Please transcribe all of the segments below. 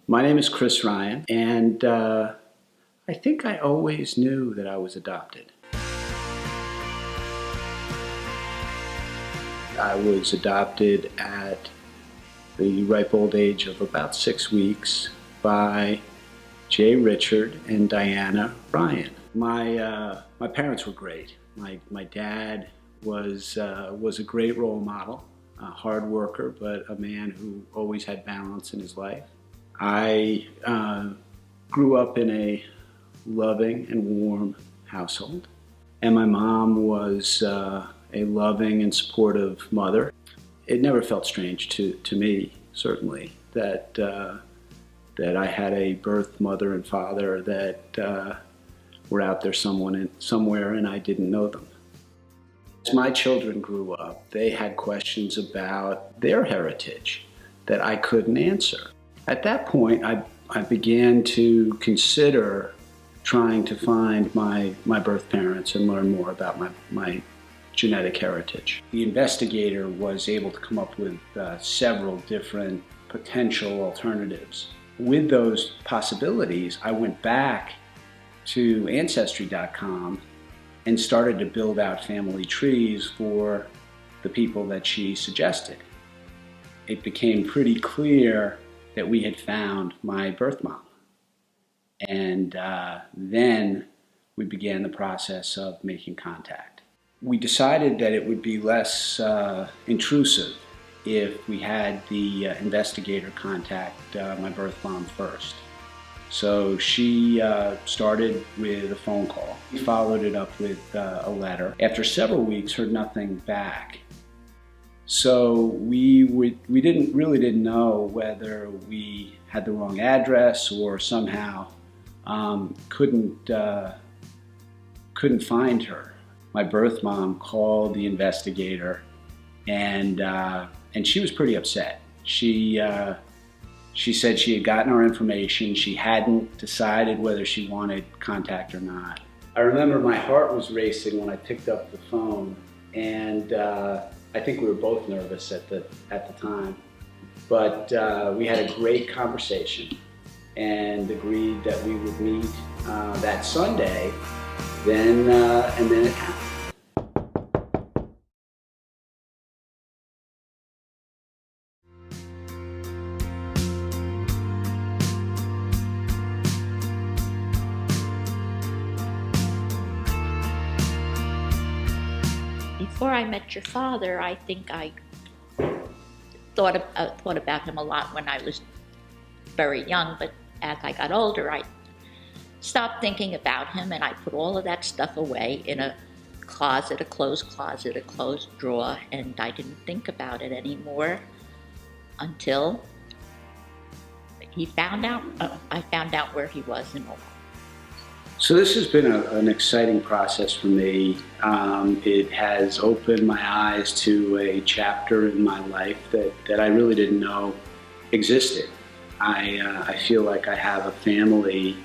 My name is Chris Ryan, and I think I always knew that I was adopted. I was adopted at the ripe old age of about 6 weeks by J. Richard and Diana Ryan. My parents were great. My dad was a great role model, a hard worker, but a man who always had balance in his life. I grew up in a loving and warm household, and my mom was a loving and supportive mother. It never felt strange to me, certainly, that I had a birth mother and father that were out there somewhere and I didn't know them. As my children grew up, they had questions about their heritage that I couldn't answer. At that point, I began to consider trying to find my birth parents and learn more about my genetic heritage. The investigator was able to come up with several different potential alternatives. With those possibilities, I went back to Ancestry.com and started to build out family trees for the people that she suggested. It became pretty clear that we had found my birth mom. And then we began the process of making contact. We decided that it would be less intrusive if we had the investigator contact my birth mom first. So she started with a phone call. We followed it up with a letter. After several weeks, heard nothing back. So we really didn't know whether we had the wrong address or somehow couldn't find her. My birth mom called the investigator, and she was pretty upset. She said she had gotten our information. She hadn't decided whether she wanted contact or not. I remember my heart was racing when I picked up the phone, and I think we were both nervous at the time, but we had a great conversation and agreed that we would meet that Sunday. And then it happened. Before I met your father, I think I thought about him a lot when I was very young, but as I got older, I stopped thinking about him, and I put all of that stuff away in a closet, a closed drawer, and I didn't think about it anymore until I found out where he was and all. So this has been an exciting process for me. It has opened my eyes to a chapter in my life that I really didn't know existed. I feel like I have a family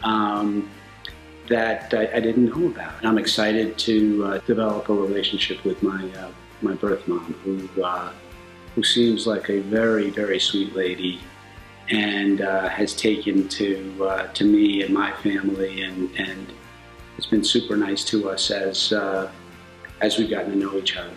that I didn't know about. And I'm excited to develop a relationship with my birth mom, who seems like a very, very sweet lady, and has taken to me and my family, and it's been super nice to us as we've gotten to know each other.